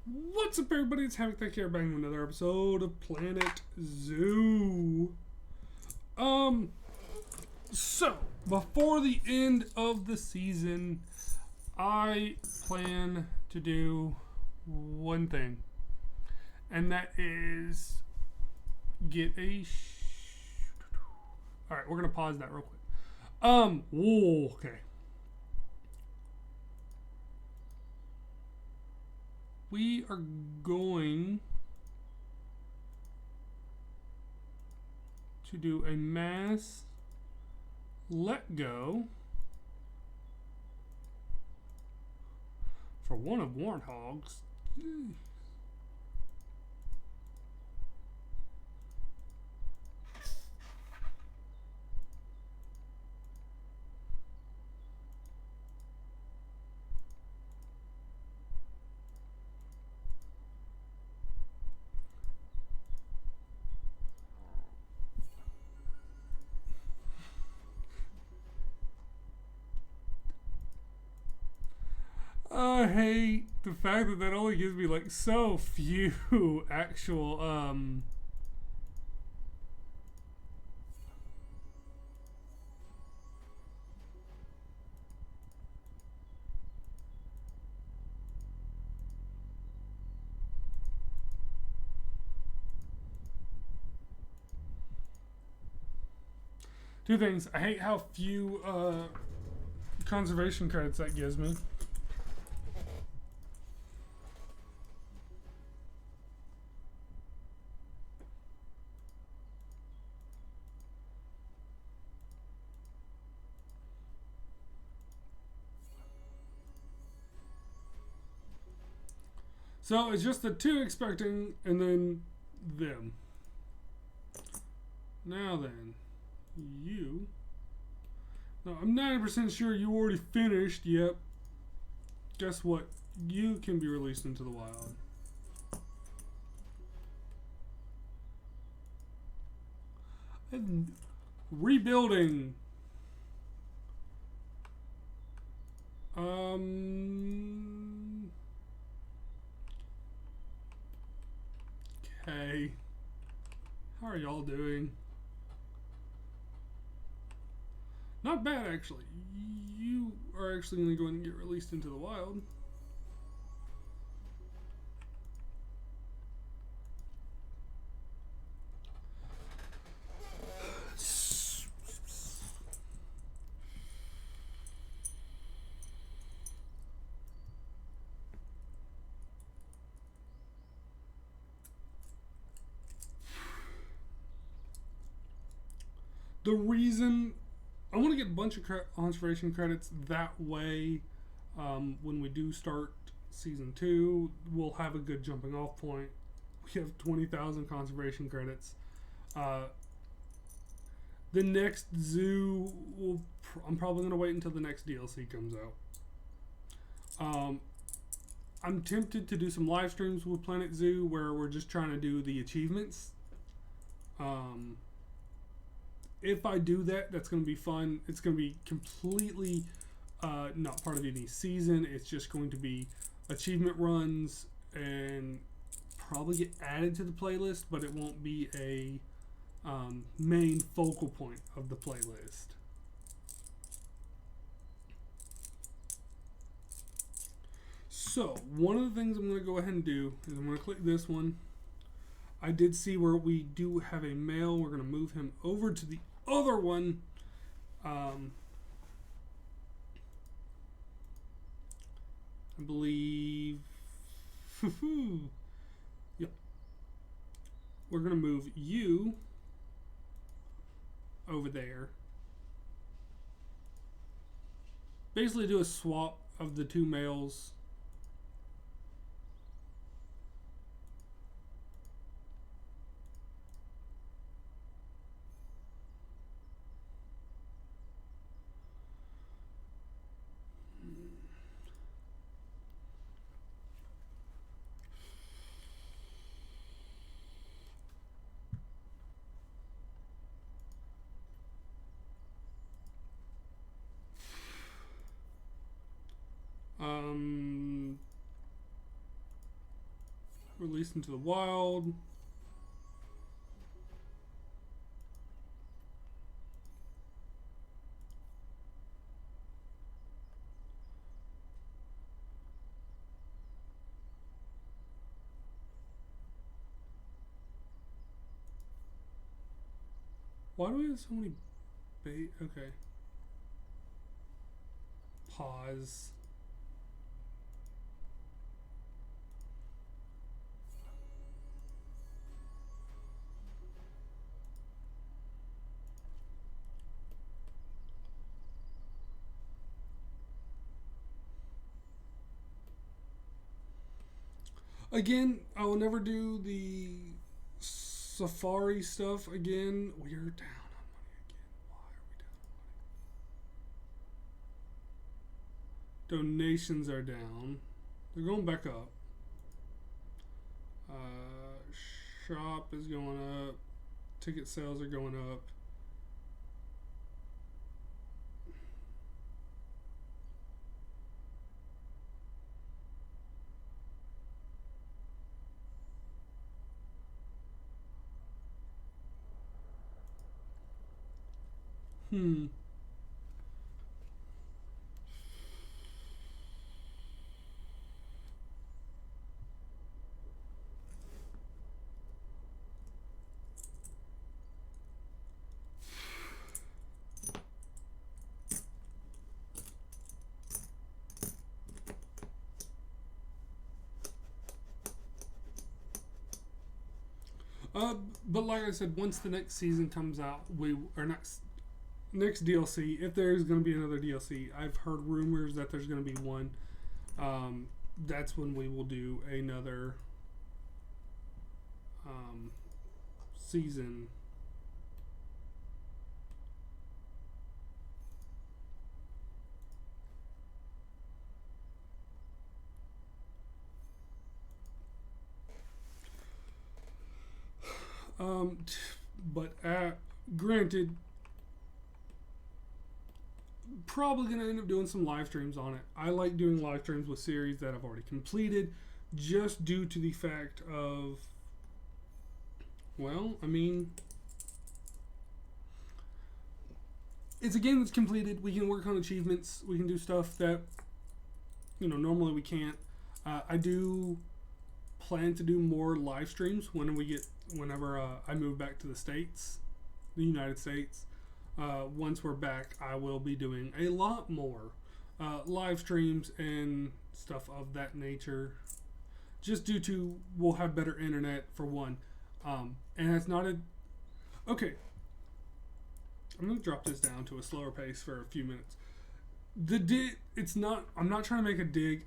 What's up, everybody? It's Havoc Tech here, back with another episode of Planet Zoo. Um, so before the end of the season, I plan to do one thing, and that is get a. All right, we're gonna pause that real quick. Whoa, okay. We are going to do a mass let go for one of Warthogs. I hate the fact that that only gives me like so few actual two things. I hate how few conservation credits that gives me. So it's just the two expecting and then them. Now then, you. No, I'm 90% sure you already finished. Yep. Guess what? You can be released into the wild. And rebuilding. Okay. How are y'all doing? Not bad, actually. You are actually going to go and get released into the wild. The reason I want to get a bunch of conservation credits that way, when we do start season 2, we'll have a good jumping off point. We have 20,000 conservation credits. The next zoo I'm probably gonna wait until the next DLC comes out. I'm tempted to do some live streams with Planet Zoo where we're just trying to do the achievements. If I do that, that's going to be fun. It's going to be completely not part of any season. It's just going to be achievement runs and probably get added to the playlist, but it won't be a main focal point of the playlist. So, one of the things I'm going to go ahead and do is I'm going to click this one. I did see where we do have a male. We're going to move him over to the other one. I believe. Yep. We're going to move you over there. Basically, do a swap of the two males. released into the wild. Why do we have so many bait? Okay. Pause. Again, I will never do the Safari stuff again. We are down on money again. Why are we down on money? Donations are down. They're going back up. Shop is going up. Ticket sales are going up. Hmm. But like I said, once the next season comes out, next DLC, if there's going to be another DLC, I've heard rumors that there's going to be one. That's when we will do another season. But granted, probably going to end up doing some live streams on it. I like doing live streams with series that I've already completed, just due to the fact of, well, I mean, it's a game that's completed. We can work on achievements. We can do stuff that, normally we can't. I do plan to do more live streams whenever I move back to the United States. Once we're back, I will be doing a lot more live streams and stuff of that nature, just due to we'll have better internet for one, and it's not okay. I'm gonna drop this down to a slower pace for a few minutes. I'm not trying to make a dig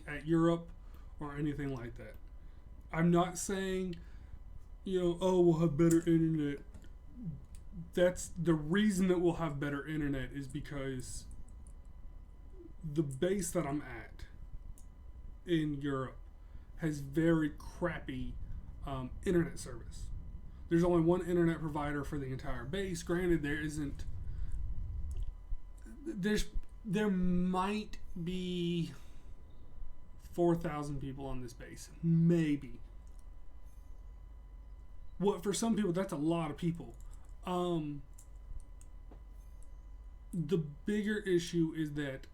at Europe or anything like that. I'm not saying, we'll have better internet. That's the reason that we'll have better internet, is because the base that I'm at in Europe has very crappy internet service. There's only one internet provider for the entire base. Granted, there might be 4,000 people on this base, maybe. What, for some people, that's a lot of people. The bigger issue is that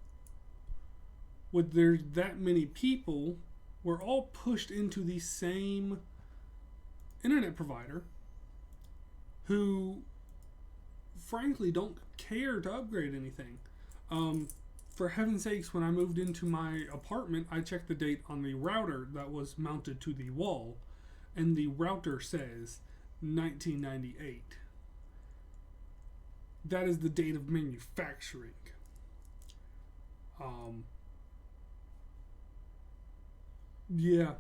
with there's that many people, we're all pushed into the same internet provider, who frankly don't care to upgrade anything. For heaven's sakes, when I moved into my apartment, I checked the date on the router that was mounted to the wall, and the router says 1998. That is the date of manufacturing. Yeah.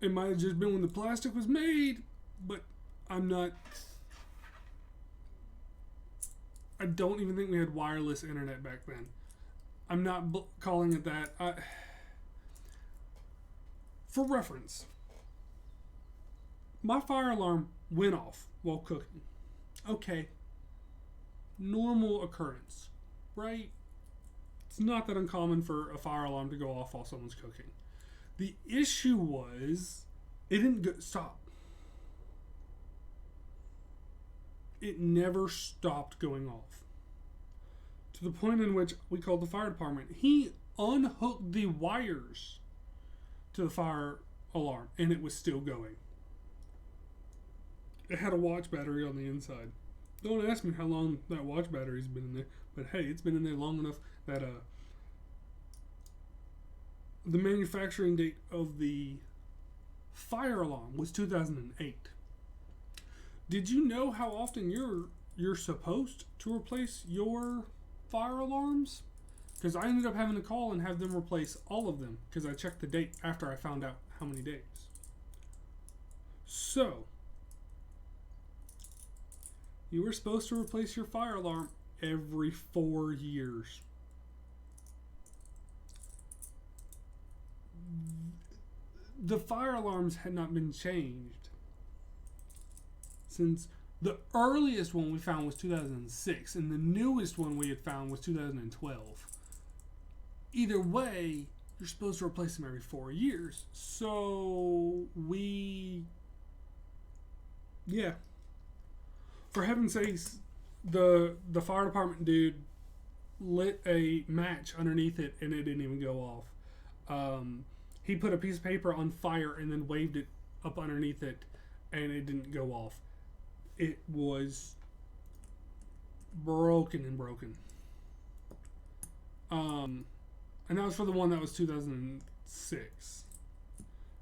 It might have just been when the plastic was made, but I don't even think we had wireless internet back then. I'm not calling it that. For reference, my fire alarm went off while cooking. Okay. Normal occurrence, right? It's not that uncommon for a fire alarm to go off while someone's cooking. The issue was it didn't stop. It never stopped going off. To the point in which we called the fire department. He unhooked the wires to the fire alarm and it was still going. It had a watch battery on the inside. Don't ask me how long that watch battery's been in there, but hey, it's been in there long enough that the manufacturing date of the fire alarm was 2008. Did you know how often you're supposed to replace your fire alarms? Because I ended up having to call and have them replace all of them because I checked the date after I found out how many days. So, you were supposed to replace your fire alarm every 4 years. The fire alarms had not been changed since the earliest one we found was 2006 and the newest one we had found was 2012. Either way, you're supposed to replace them every 4 years. So for heaven's sakes, the fire department dude lit a match underneath it and it didn't even go off. He put a piece of paper on fire and then waved it up underneath it and it didn't go off. It was broken. And that was for the one that was 2006.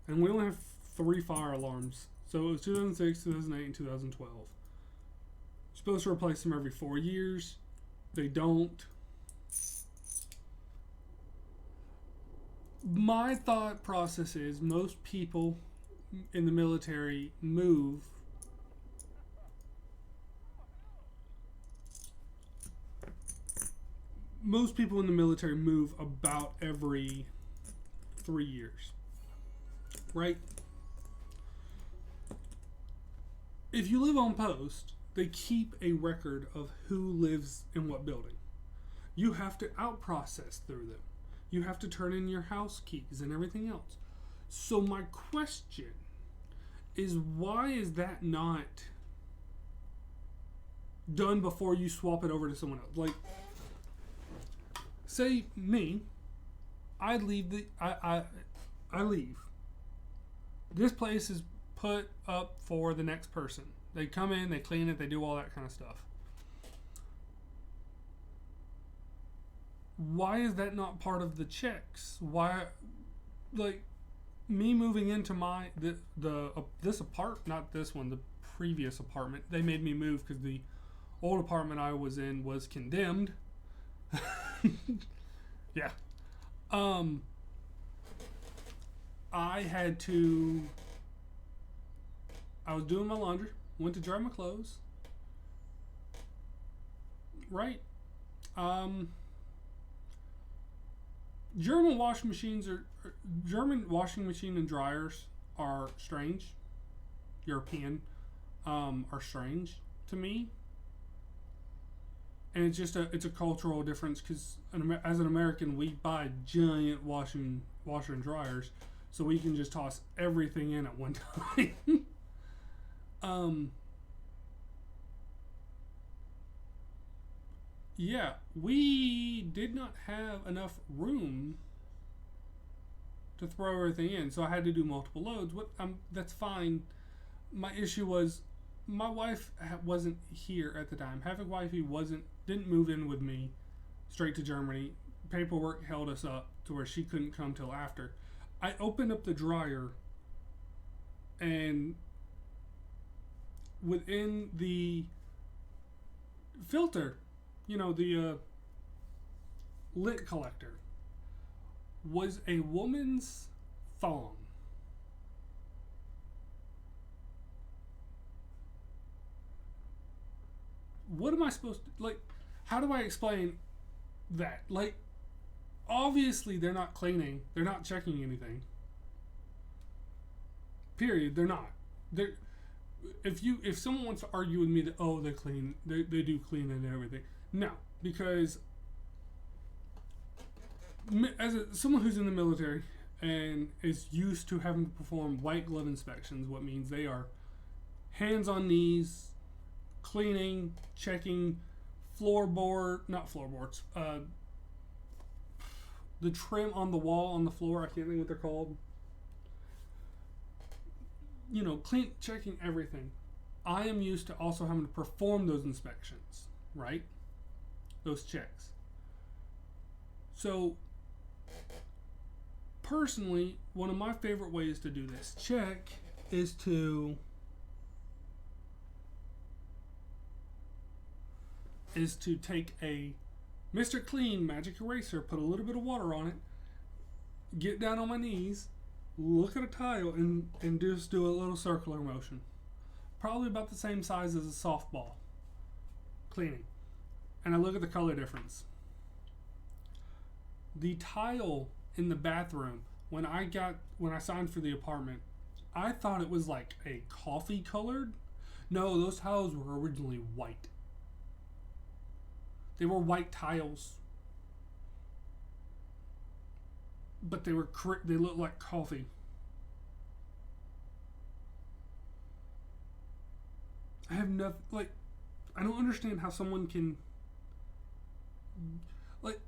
And we only have 3 fire alarms. So it was 2006, 2008, and 2012. You're supposed to replace them every 4 years. They don't. My thought process is most people in the military move about every 3 years, right? If you live on post, they keep a record of who lives in what building. You have to out-process through them. You have to turn in your house keys and everything else. So my question is, why is that not done before you swap it over to someone else? Like, say me, I leave. I leave. This place is put up for the next person. They come in, they clean it, they do all that kind of stuff. Why is that not part of the checks? Why, like, me moving into this apartment, not this one, the previous apartment, they made me move because the old apartment I was in was condemned. Yeah. I was doing my laundry, went to dry my clothes. Right. German washing machine and dryers are strange. European are strange to me. And it's just it's a cultural difference because as an American, we buy giant washer and dryers, so we can just toss everything in at one time. Yeah, we did not have enough room to throw everything in, so I had to do multiple loads. That's fine. My issue was my wife wasn't here at the time. Having wifey didn't move in with me straight to Germany. Paperwork held us up to where she couldn't come till after. I opened up the dryer and within the filter, the lint collector, was a woman's thong. What am I supposed to, how do I explain that? Obviously they're not cleaning, they're not checking anything. Period. They're not. If someone wants to argue with me that they clean, they do clean and everything. No, because someone who's in the military and is used to having to perform white glove inspections, what means they are hands on knees, cleaning, checking not floorboards, the trim on the wall on the floor, I can't think what they're called. Checking everything. I am used to also having to perform those inspections, right? Those checks. So, personally, one of my favorite ways to do this check is to take a Mr. Clean magic eraser, put a little bit of water on it, get down on my knees, look at a tile, and just do a little circular motion. Probably about the same size as a softball cleaning. And I look at the color difference. The tile in the bathroom, when I signed for the apartment, I thought it was like a coffee colored. No, those tiles were originally white. They were white tiles, but they looked like coffee. I have nothing, I don't understand how someone can,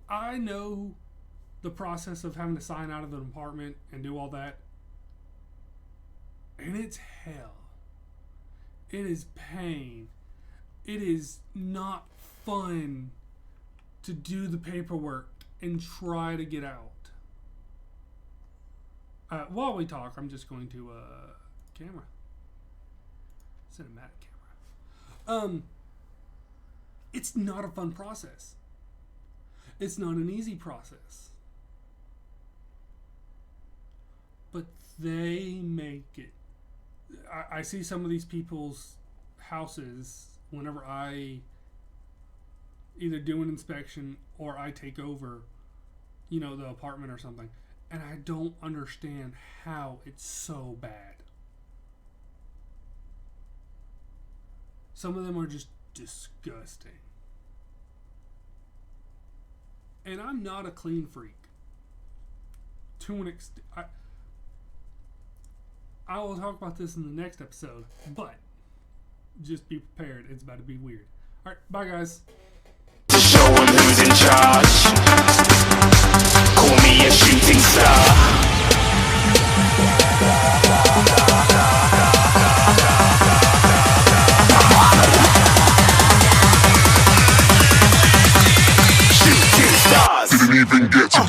I know the process of having to sign out of an apartment and do all that, and it's hell. It is pain. It is not fun to do the paperwork and try to get out. While we talk, I'm just going to camera. Cinematic camera. It's not a fun process. It's not an easy process. But they make it. I see some of these people's houses whenever I either do an inspection or I take over, the apartment or something. And I don't understand how it's so bad. Some of them are just disgusting. And I'm not a clean freak. To an extent. I will talk about this in the next episode, but just be prepared. It's about to be weird. Alright, bye guys. Show 'em who's in charge. Call me a shooting star. Shooting stars. Didn't even get to